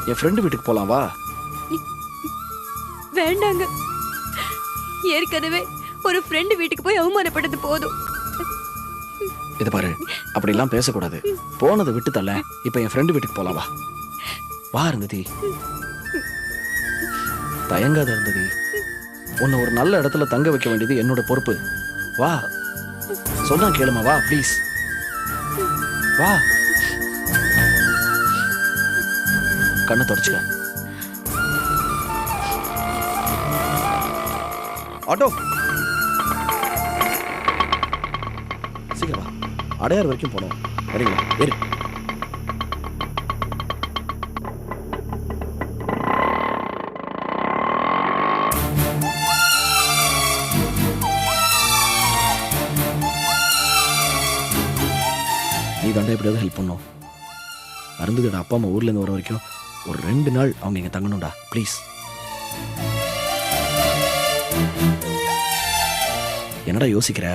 என் friend வீட்டுக்கு போலாம் வா. வேண்டாங்க. ஏற்கனவே ஒரு ஃப்ரெண்டு வீட்டுக்கு போய் அவமானப்பட்டது போதும். இது பாரு, அப்படிலாம் பேசக்கூடாது. போனதை விட்டு தள்ள. இப்ப என் ஃப்ரெண்டு வீட்டுக்கு போலாம் வா. வா அருந்ததி, தயங்காத அருந்ததி. உன்னை ஒரு நல்ல இடத்துல தங்க வைக்க வேண்டியது என்னோட பொறுப்பு. வா சொன்னா கேளுமா, வா ப்ளீஸ் வா. கண்ணை தொடச்சுக்க. ஆட்டோ சீக்கிரம் வா. அடையார் வரைக்கும் போனோம். வரீங்களா? ஏறு. நீ தாண்டா எப்படியாவது ஹெல்ப் பண்ணும். அருந்ததியோட அப்பா அம்மா ஊர்லேருந்து வர வரைக்கும் ஒரு 2 நாள் அவங்க இங்கே தங்கணும்டா ப்ளீஸ். என்னடா யோசிக்கிற?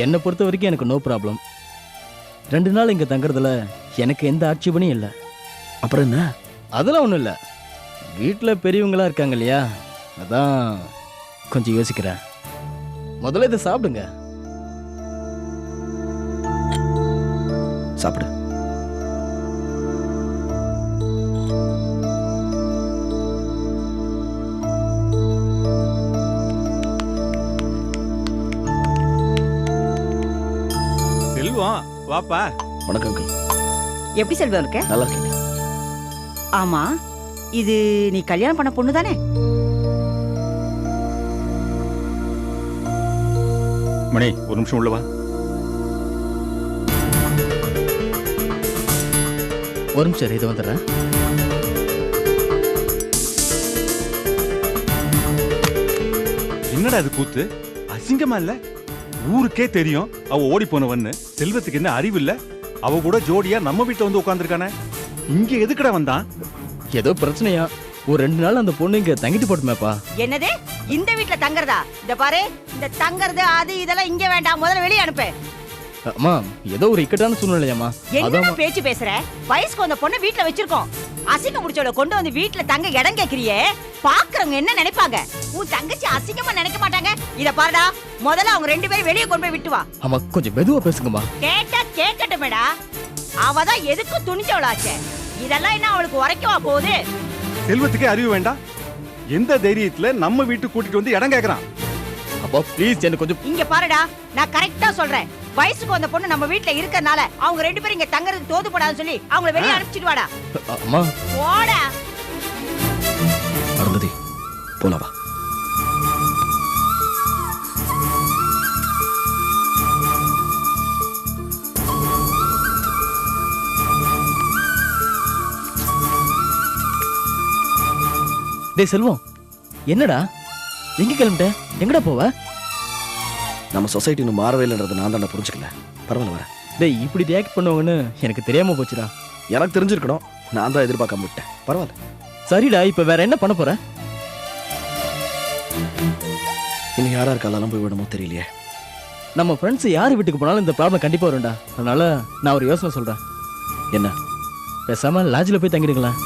என்னை பொறுத்த வரைக்கும் எனக்கு நோ ப்ராப்ளம். 2 நாள் இங்கே தங்குறதுல எனக்கு எந்த ஆட்சேபனையும் இல்லை. அப்புறம் என்ன? அதெல்லாம் ஒன்றும் இல்லை. வீட்டில் பெரியவங்களா இருக்காங்க இல்லையா, அதான் கொஞ்சம் யோசிக்கிறேன். முதல்ல இதை சாப்பிடுங்க. சாப்பிடு. செல்வம் வாப்பா. வணக்கம் அங்கிள். எப்படி செல்வம் இருக்க? நல்லா இருக்கீங்க? ஆமா, இது நீ கல்யாணம் பண்ண பொண்ணு தானே? மணி, ஒரு நிமிஷம் உள்ள வா. ஒரு நிமிஷம் இதை வந்துடுறேன். என்னடா அது கூத்து? அசிங்கமா இல்ல? ஊருக்கே தெரியும் அவ ஓடி போனவன்னு. செல்வத்துக்கு என்ன அறிவு இல்ல? அவ கூட ஜோடியா நம்ம வீட்டுல வந்து உட்கார்ந்துருக்கானே. இங்க எதுக்குடா வந்தான்? ஏதோ பிரச்சனையா? ஒரு 2 நாள் அந்த பொண்ணு இங்கே தங்கிட்டு போட்டுமேப்பா. என்னது இந்த வீட்ல தங்கறதா? இந்த பாரு, இந்த தங்கறது அது இதெல்லாம் இங்க வேண்டாம், முதல்ல வெளிய அனுப்பு. அம்மா, ஏதோ ஒரு இக்கட்டான சூழ்நிலையாம்மா. என்ன பேச்சு பேசுற? வயசுக்கு வந்த பொண்ணு வீட்ல வச்சிருக்கோம். அசிங்க முடிச்சோட கொண்டு வந்து வீட்ல தங்க இடம் கேக்குறியே, பாக்குறவங்க என்ன நினைப்பாங்க? உன் தங்கச்சி அசிங்கமா நினைக்க மாட்டாங்க? இத பாருடா, முதல்ல அவங்க 2 பேரும் வெளிய கொண்டு போய் விட்டு வா. அம்மா கொஞ்சம் மெதுவா பேசுங்கம்மா. கேட்டா கேட்கட்டுமேடா, அவதான் எதுக்கும் துணிச்சவளாச்சே. இதெல்லாம் என்ன அவளுக்கு உரைக்கவா போகுது? செல்வத்துக்கே அறிவு வேண்டாம்? எந்த தைரியத்துல நம்ம வீட்டுக்கு கூட்டிட்டு வந்து இடம் கேக்குறான்? அப்பா ப்ளீஸ் என்ன கொஞ்சம். இங்க பாருடா, நான் கரெக்டா சொல்றேன். வயசுக்கு வந்த பொண்ணு நம்ம வீட்ல இருக்கறனால அவங்க 2 பேரும் இங்க தங்கறது தோதுபடாதுன்னு சொல்லி அவங்கள வெளிய அனுப்பிச்சிட்டு வாடா. அம்மா போடா. அருந்ததி போலாம் வா. டேய் செல்வம், என்னடா எங்க கிளம்பிட்ட? எங்கடா போவ? நம்ம சொசைட்டி இன்னும் மாறவே இல்லைன்றது நான் தானே புரிஞ்சுக்கல. பரவாயில்ல வரேன். டேய் இப்படி ரியாக்ட் பண்ணுவாங்கன்னு எனக்கு தெரியாம போச்சுடா. எனக்கு தெரிஞ்சிருக்கணும், நான் தான் எதிர்பார்க்காம விட்டேன். பரவாயில்ல. சரிடா, இப்ப வேற என்ன பண்ண போற? இன்னும் யாரா இருக்காலாம் போய் விடமோ தெரியலையே. நம்ம ஃப்ரெண்ட்ஸ் யார் வீட்டுக்கு போனாலும் இந்த ப்ராப்ளம் கண்டிப்பா வரும்டா. அதனால நான் ஒரு யோசனை சொல்றேன். என்ன? பேசாம லாட்ஜில் போய் தங்கிடுங்களேன்.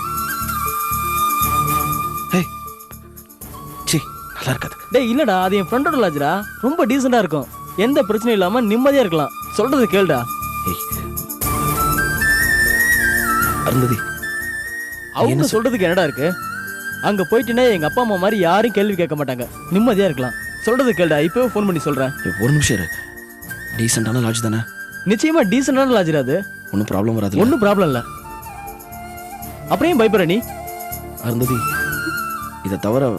சி நல்லா இருக்காது. டேய் இல்லடா, அது என் ஃப்ரெண்டோட லாட்ஜ்டா. ரொம்ப டீசெண்டா இருக்கும். எந்த பிரச்சனையும் இல்லாம நிம்மதியா இருக்கலாம். சொல்றது கேளுடா. அருந்ததி, அவங்க சொல்றதுக்கு என்னடா இருக்கு? அங்க போயிட்டுனே எங்க அப்பா அம்மா மாதிரி யாரும் கேள்வி கேட்க மாட்டாங்க. நிம்மதியா இருக்கலாம். சொல்றது கேளுடா. இப்பவே ஃபோன் பண்ணி சொல்றேன். ஒரு நிமிஷம் இரு. டீசெண்டான லாட்ஜ் தானே? நிச்சயமா டீசெண்டான லாட்ஜ்டா அது. ஒன்றும் ப்ராப்ளம் வராது. ஒன்றும் ப்ராப்ளம் இல்லை. அப்புறம் ஏன் பயப்படுற நீ? அருந்ததி, இதை தவிர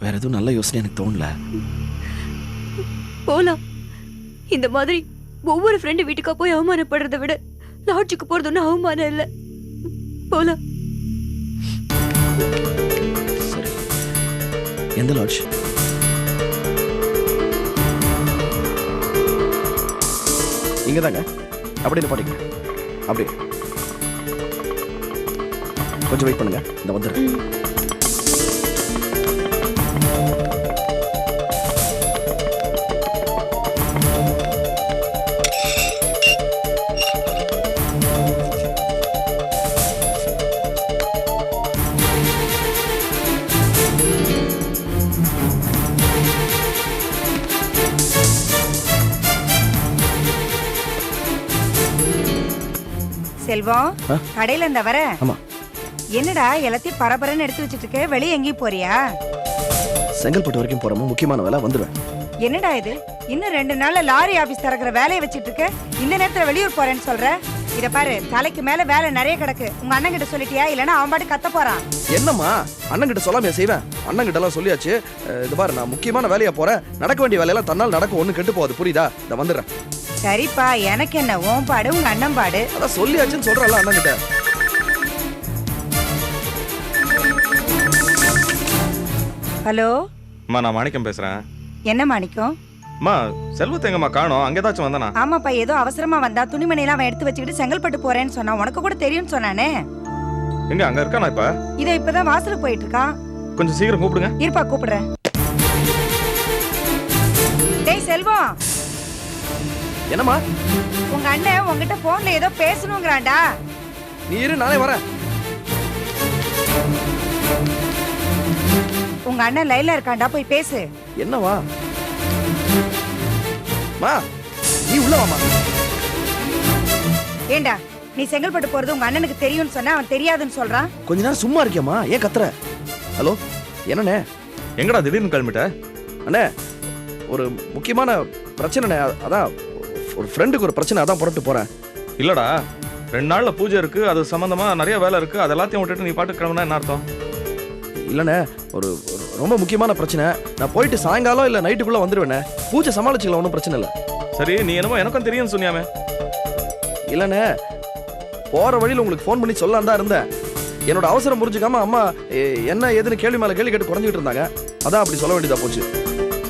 வேற எதுவும் நல்ல யோசனை எனக்கு தோணல. போலாம். இந்த மாதிரி ஒவ்வொரு ஃப்ரெண்டு வீட்டுக்கா போய் அவமானப்படுறதை விட லாட்ஜுக்கு போறது ஒன்றும் அவமானம் இல்லை. போலாம். சரி, எந்த லாட்ஜ்? இங்க தாங்க. அப்படி பாட்டிங்க. அப்படி கொஞ்சம் வெயிட் பண்ணுங்க, இந்த வந்துடுறேன். செல்வம் ஆ? கடையில இந்த வர ஆமா. என்னடா எல்லாத்தையும் பரபரன்னு எடுத்து வச்சிட்டு இருக்க, வெளியே எங்கேயும் போறியா? செங்கல்பட்டு வரைக்கும் போறோமோ, முக்கியமான வேலை வந்துடுவேன். என்னடா இது, இன்னும் 2 நாள்ல லாரி ஆபீஸ் திறக்கிற வேலையை வச்சிட்டு இருக்க, இந்த நேரத்துல வெளியூர் போறேன்னு சொல்ற? இத பாரு, தலைக்கு மேல வேலை நிறைய கிடக்கு. உங்க அண்ணன் கிட்ட சொல்லிட்டியா? இல்லனா அவன் பாட்டு கத்த போறான். என்னம்மா, அண்ணன் கிட்ட சொல்லாம செய்வேன்? அண்ணன் கிட்ட எல்லாம் சொல்லியாச்சு. இது பாரு, நான் முக்கியமான வேலையா போறேன். நடக்க வேண்டிய வேலையெல்லாம் தன்னால் நடக்கும், ஒண்ணு கெட்டு போகுது, புரியுதா? இத வந்துடுறேன். சரிப்பா, எனக்கு என்ன, உன் பாடு உங்க அண்ணன் பாடு. அதான் சொல்லியாச்சுன்னு சொல்றல அண்ணன் கிட்ட. ஹலோ, அம்மா நான் மாணிக்கம் பேசுறேன். என்ன மாணிக்கம்? அம்மா செல்வத்தை எங்கம்மா காணோம்? அங்கே ஏதாச்சும் வந்தானா? ஆமாப்பா, ஏதோ அவசரமா வந்தா, துணிமணி எல்லாம் அவன் எடுத்து வச்சுக்கிட்டு செங்கல்பட்டு போறேன்னு சொன்னான். உனக்கு கூட தெரியும்னு சொன்னானே. எங்க அங்க இருக்கானா இப்ப? இதோ இப்பதான் வாசலுக்கு போயிட்டு இருக்கான். கொஞ்சம் சீக்கிரம் கூப்பிடுங்க. இருப்பா, கூப்பிடுறேன். டேய் செல்வம், என்னம்மா? உங்க அண்ணன் உங்ககிட்ட போன்ல ஏதோ பேசணுங்கிறான்டா. நீ இரு, நானே வரேன். உங்க அண்ணன் லைன்ல இருக்கான்டா, போய் பேசு. என்னவா? மா, நீ உள்ள வாமா. ஏண்டா, நீ செங்கல்பட்டு போறது உங்க அண்ணனுக்கு தெரியும்னு சொன்னா அவன் தெரியாதுன்னு சொல்றான். கொஞ்ச நேரம் சும்மா இருக்கியாமா? ஏன் கத்துற? ஹலோ, என்னண்ணே? எங்கடா திடீர்னு கிளம்பிட்ட? அண்ணே, ஒரு முக்கியமான பிரச்சனைண்ணே. அதான் ஒரு ஃப்ரெண்டுக்கு ஒரு பிரச்சனை, அதான் புறப்பட்டு போறேன். இல்லடா, 2 நாள்ல பூஜை இருக்கு, அது சம்பந்தமா நிறைய வேலை இருக்கு, அது எல்லாத்தையும் விட்டுட்டு நீ பாட்டு கிளம்புனா என்ன அர்த்தம்? இல்லண்ணே, ஒரு ரொம்ப முக்கியமான பிரச்சனை. நான் போயிட்டு சாயங்காலம் இல்ல நைட்டுக்குள்ள வந்துருவேண்ணே. பூஜை சமாளிச்சுக்கலாம், ஒன்றும் பிரச்சனை இல்லை. சரி, நீ என்னமோ எனக்கும் தெரியும்னு சொன்னியாமே. இல்லண்ணே, போற வழியில் உங்களுக்கு ஃபோன் பண்ணி சொல்லலாம் தான் இருந்தேன். என்னோட அவசரம் புரிஞ்சுக்காம அம்மா என்ன ஏதுன்னு கேள்வி மேல கேள்வி கேட்டு குறைஞ்சிட்டு இருந்தாங்க. அதான் அப்படி சொல்ல வேண்டியதா போச்சு.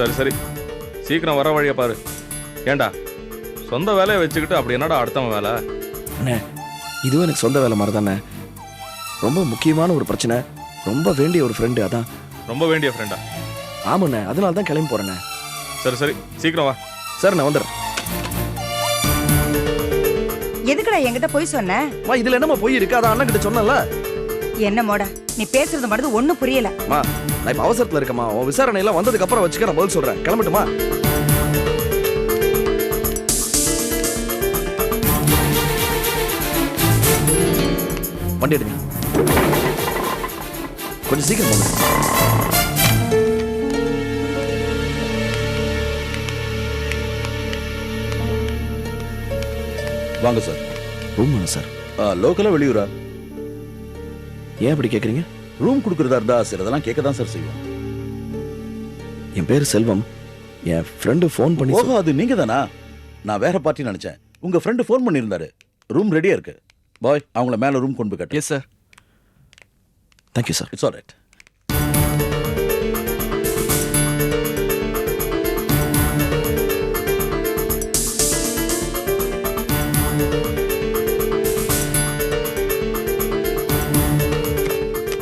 சரி சரி, சீக்கிரம் வர வழியை பாரு. ஏண்டா, சொந்த வேலையை வச்சுக்கிட்டு அப்படி என்னடா அடுத்தவன் வேலை? அண்ணே, இதுவும் எனக்கு சொந்த வேலை மாதிரி தானே. ரொம்ப முக்கியமான ஒரு பிரச்சனை, ரொம்ப வேண்டிய ஒரு ஃப்ரெண்டு, அதான். ரொம்ப வேண்டிய ஃப்ரெண்டா? ஆமாண்ணே, அதனால தான் கிளம்பி போறேண்ணே. சரி சரி, சீக்கிரம் வா. சார், நான் வந்துடுறேன். எதுக்குடா என்கிட்ட போய் சொன்ன? மா, இதுல என்னமா போய் இருக்கு? அதான் அண்ணன் கிட்ட சொன்னல. என்ன மோடா, நீ பேசுறது மட்டும் ஒண்ணும் புரியல. மா, நான் இப்ப அவசரத்துல இருக்கேம்மா. உன் விசாரணை எல்லாம் வந்ததுக்கு அப்புறம் வச்சுக்க, நான் பதில் சொல்றேன். கிளம்பட்டுமா? வண்டி எடுங்க, கொஞ்சம் சீக்கிரம் போங்க. வாங்க சார். ரூம் வேணும் சார். லோக்கலா வெளியூரா? ஏன் அப்படி கேக்குறீங்க? ரூம் கொடுக்கறதா இருந்தா சார் அதெல்லாம் கேட்க தான் சார் செய்வோம். என் பேரு செல்வம். என் ஃப்ரெண்டு ஃபோன் பண்ணி ஓஹோ, அது நீங்க தானா? நான் வேற பார்ட்டி நினைச்சேன். உங்க ஃப்ரெண்டு ஃபோன் பண்ணியிருந்தாரு. ரூம் ரெடியா இருக்கு. பாய், அவங்கள மேல ரூம் கொண்டு போய் கட்டு. Yes sir. Thank you sir. It's alright.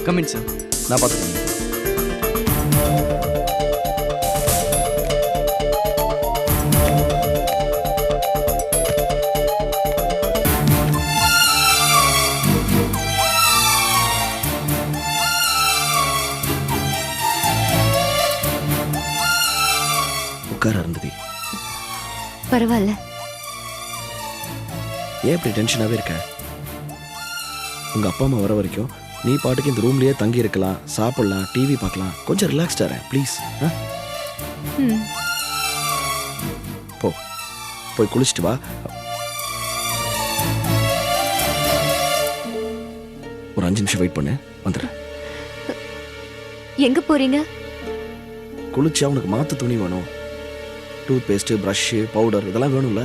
Come in sir. நான் பார்த்துக்கிறேன். உட்கார இருந்தது. பரவாயில்ல. ஏன் இப்படி டென்ஷனாவே இருக்க? உங்க அப்பா அம்மா வர வரைக்கும் நீ பாட்டுக்கு இந்த ரூம்லயே தங்கி இருக்கலாம், சாப்பிடலாம், டிவி பார்க்கலாம். கொஞ்சம் ரிலாக்ஸ்டா இரு ப்ளீஸ். ம். போய் குளிச்சுட்டு வா. ஒரு 5 நிமிஷம் வெயிட் பண்ணு, வந்துடுறேன். எங்க போறீங்க? குளிச்சா உனக்கு மாத்து துணி வேணும். டூத் பேஸ்ட், ப்ரஷ், பவுடர் இதெல்லாம் வேணும்ல.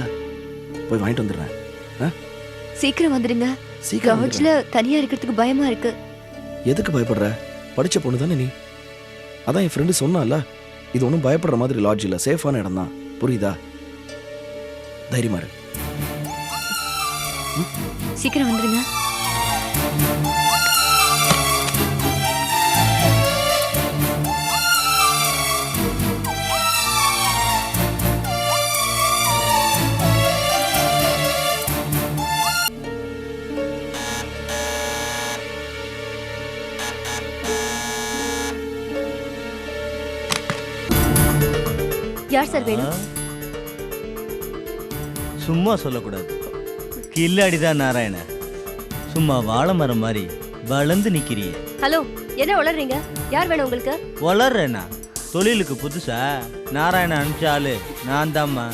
போய் வாங்கிட்டு வந்துடுறேன். சீக்கிரம் வந்துடுங்க. சீக்கிரம் லாட்ஜ்ல தனியா இருக்கிறதுக்கு பயமா இருக்கு. எதுக்கு பயப்படுற? படிச்ச பொண்ணு தானே நீ. அதான் என் ஃப்ரெண்டு சொன்னால, இது ஒன்றும் பயப்படுற மாதிரி லாட்ஜ் இல்லை, சேஃபான இடம் தான். புரியுதா? தைரியமா இரு. சீக்கிரம் வந்துடுங்க. யார் சார் வேணும்? சும்மா சொல்லக்கூடாது. கில்லாடிதான் நாராயண. சும்மா வாழை மரம் மாதிரி வளர்ந்து நிக்கிறியே. ஹலோ, என்ன வளர்றீங்க? யார் வேணும் உங்களுக்கு? வளர்றேனா? தொழிலுக்கு புதுசா? நாராயண அனுப்பிச்சாலு நான் தாம்மா.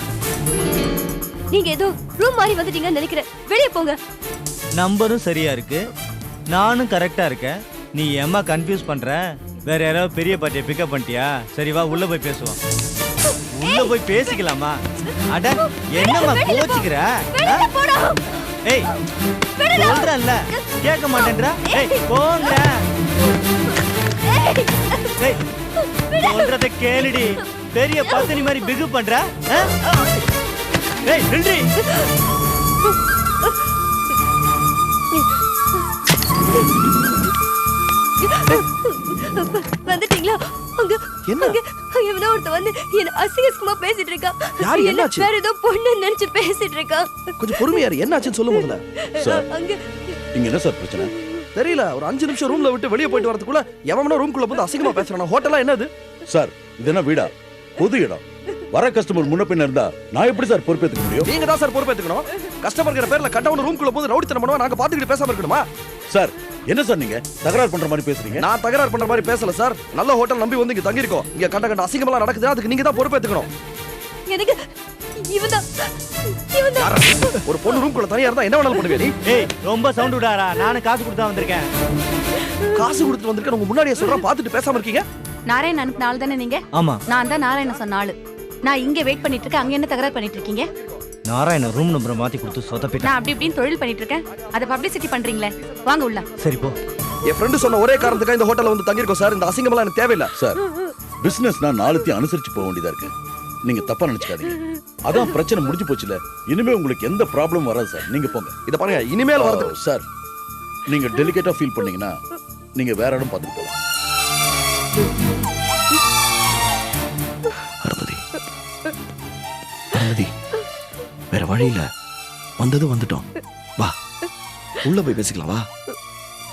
நீங்க ஏதோ ரூம் மாதிரி வந்துட்டீங்கன்னு நினைக்கிறேன். வெளியே போங்க. நம்பரும் சரியா இருக்கு, நானும் கரெக்டா இருக்கேன். நீ ஏம்மா கன்ஃபியூஸ் பண்ற? வேற யாராவது பெரிய பாட்டியை பிக்கப் பண்ணிட்டியா? சரி வா உள்ள போய் பேசுவோம். உள்ள போய் பேசிக்கலாமா? அட என்னம்மா கோச்சிக்கிற? ஏய் சொல்றேன்ல கேட்க மாட்டேன்றா. ஏய் போங்க. ஏய் சொல்றத கேளுடி. பெரிய பத்தினி மாதிரி பிகு பண்ற. ஏய் நில்றி. வந்துட்டீங்களா? அங்க என்ன? அங்க எவனோ ஒருத்தன் வந்து என்ன அசிங்கமா பேசிட்டு இருக்கா. யாரு? என்ன என்னாச்சு? வேற ஏதோ பொண்ணு நினைச்சு பேசிட்டு இருக்கா. கொஞ்சம் பொறுமையா இரு. என்னாச்சுன்னு சொல்லு முதல்ல. சார் அங்க இங்க என்ன சார் பிரச்சனை? தெரியல, ஒரு 5 நிமிஷம் ரூம்ல விட்டு வெளியே போயிட்டு வரதுக்குள்ள எவனோ ரூம்குள்ள வந்து அசிங்கமா பேசுறானா? ஹோட்டலா என்னது? சார் இது என்ன வீடா? பொது இடம். வர கஸ்டமர் முன்ன பின்ன இருந்தா நான் எப்படி சார் பொறுப்பேற்றுக்க முடியும்? நீங்க தான் சார் பொறுப்பேத்துக்கணும். கஸ்டமர்ங்கிற பேர்ல கட்டவன ரூம்குள்ள போது ரவுடித்தனம் பண்ணுவா, நாங்க பாத்துக்கிட்டு பேசாம இருக்கணுமா? சார் என்ன சார் நீங்க தகராறு பண்ற மாதிரி பேசுறீங்க? நான் தகராறு பண்ற மாதிரி பேசல சார். நல்ல ஹோட்டல் நம்பி வந்து இங்க தங்கி இருக்கோம். இங்க கண்ட அசிங்கமெல்லாம் நடக்குது. அதுக்கு நீங்க தான் பொறுப்பேத்துக்கணும். எனக்கு இவன்தான் ஒரு பொண்ணு ரூம்குள்ள தனியா இருந்தா என்ன வேணாலும் பண்ணுவே நீ? ஏய் ரொம்ப சவுண்ட் விடாரா. நானும் காசு கொடுத்தா வந்திருக்கேன். காசு கொடுத்துட்டு வந்திருக்கேன். உங்க முன்னாடியே சொல்றேன், பாத்துட்டு பேசாம இருக்கீங்க. நாராயண் அனுப்பின ஆள் தானே நீங்க? ஆமா நான் தான் நாராயணன் சொன்ன ஆளு. நான் இங்க வெயிட் பண்ணிட்டு இருக்கேன். அங்க என்ன தகராறு பண்ணிட்டு இருக்கீங்க? நாராயண ரூம் நம்பரை மாத்தி கொடுத்து சொதப்பிட்டேன். நான் அப்படி இப்படின்னு தொழில் பண்ணிட்டு இருக்கேன். அதை பப்ளிசிட்டி பண்றீங்களே. வாங்க உள்ள. சரி போ. என் ஃப்ரெண்டு சொன்ன ஒரே காரணத்துக்காக இந்த ஹோட்டல்ல வந்து தங்கி இருக்கோம் சார். இந்த அசிங்கமெல்லாம் எனக்கு தேவையில்லை சார் பிசினஸ்னா நாளைக்கு அனுசரிச்சு போக வேண்டியதா இருக்கு. நீங்க தப்பா நினைச்சுக்காதீங்க. அதான் பிரச்சனை முடிஞ்சு போச்சுல. இனிமே உங்களுக்கு எந்த ப்ராப்ளம் வராது சார். நீங்க போங்க. இத பாருங்க, இனிமேல் வரது சார் நீங்க டெலிகேட்டா ஃபீல் பண்ணீங்கன்னா நீங்க வேற இடம் பார்த்துட்டு போலாம். அருந்ததி, வேற வழி இல்ல. வந்தது வந்துட்டோம். வா உள்ள போய் பேசிக்கலாம். வா,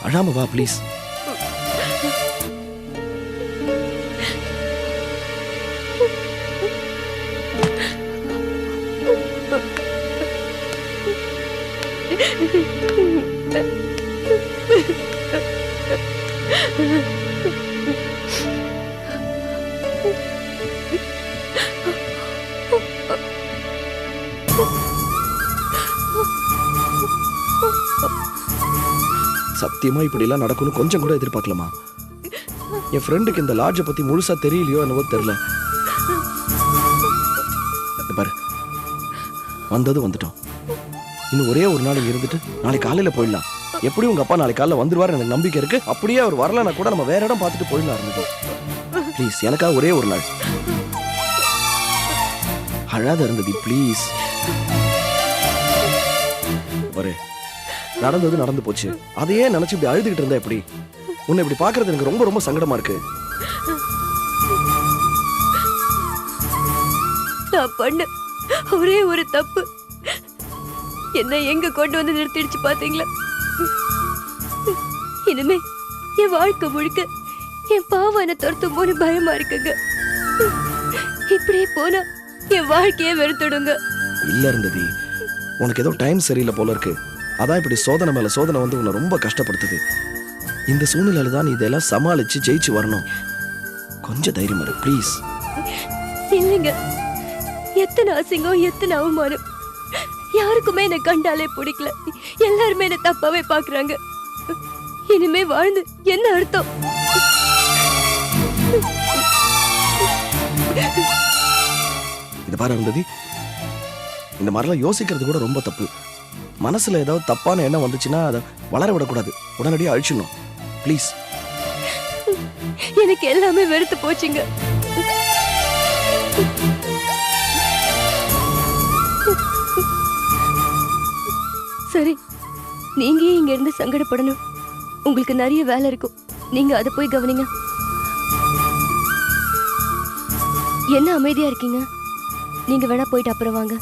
அழாம வா ப்ளீஸ். சத்தியமா இப்படி எல்லாம் நடக்கும்னு கொஞ்சம் கூட எதிர்பார்க்கலாமா? என் ஃப்ரெண்டுக்கு இந்த லாட்ஜை பத்தி முழுசா தெரியலையோ என்னவோ தெரியல. பாரு, வந்தது வந்துட்டோம். இன்னும் ஒரே ஒரு நாள் இருந்துட்டு நாளைக்கு காலையில போயிடலாம். எப்படி உங்க அப்பா நாளைக்கு காலையில வந்துருவாரு எனக்கு நம்பிக்கை இருக்கு. அப்படியே அவர் வரலன்னா கூட நம்ம வேற இடம் பார்த்துட்டு போயிடலாம். இருந்தது ப்ளீஸ், எனக்காக ஒரே ஒரு நாள். அழாத இருந்தது ப்ளீஸ். பாரு, நடந்தது நடந்து போச்சு. அதையே நினைச்சு இப்படி அழுதுகிட்டு இருந்தா எப்படி? உன்னை இப்படி பாக்குறது எனக்கு ரொம்ப ரொம்ப சங்கடமா இருக்கு. நான் பண்ண ஒரே ஒரு தப்பு என்ன எங்க கொண்டு வந்து நிறுத்திடுச்சு பாத்தீங்களா? இனிமே என் வாழ்க்கை முழுக்க என் பாவம் என்ன துரத்தும் போது பயமா இருக்குங்க. இப்படியே போனா என் வாழ்க்கையே வெறுத்துடுங்க. இல்ல இருந்தது, உனக்கு ஏதோ டைம் சரியில்லை போல இருக்கு. அதான் இப்படி சோதனை மேல சோதனை வந்து உன்னை ரொம்ப கஷ்டப்படுத்துது. இந்த சூழ்நிலையில தான் நீ இதெல்லாம் சமாளிச்சு ஜெயிச்சு வரணும். கொஞ்சம் தைரியம் இரு ப்ளீஸ். இல்லைங்க, எத்தனை அசிங்கம், எத்தனை அவமானம். யாருக்குமே என்ன கண்டாலே பிடிக்கல. எல்லாருமே என்ன தப்பாவே பாக்குறாங்க. இனிமே வாழ்ந்து என்ன அர்த்தம்? இது பாரு இருந்தது, இந்த மாதிரிலாம் யோசிக்கிறது கூட ரொம்ப தப்பு. மனசுல ஏதாவது தப்பான எண்ணம் வந்துச்சுன்னா அதை வளர விடக்கூடாது. உடனடியாக அழிச்சிடணும் ப்ளீஸ். எனக்கு எல்லாமே வெறுத்து போச்சுங்க. சரி, நீங்க இங்க இருந்து சங்கடப்படணும். உங்களுக்கு நிறைய வேலை இருக்கும். நீங்க அதை போய் கவனிங்க. என்ன அமைதியா இருக்கீங்க? நீங்க வேணா போயிட்டு அப்புறம் வாங்க.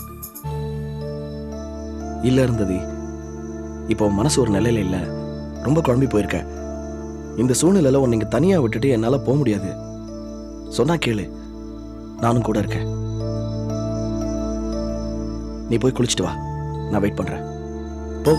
இல்ல இருந்தது, இப்போ மனசு ஒரு நிலையில இல்ல. ரொம்ப குழம்பி போயிருக்க. இந்த சூழ்நிலையில உன்னை இங்க தனியா விட்டுட்டு என்னால போக முடியாது. சொன்னா கேளு, நானும் கூட இருக்கேன். நீ போய் குளிச்சுட்டு வா, நான் வெயிட் பண்றேன். போ.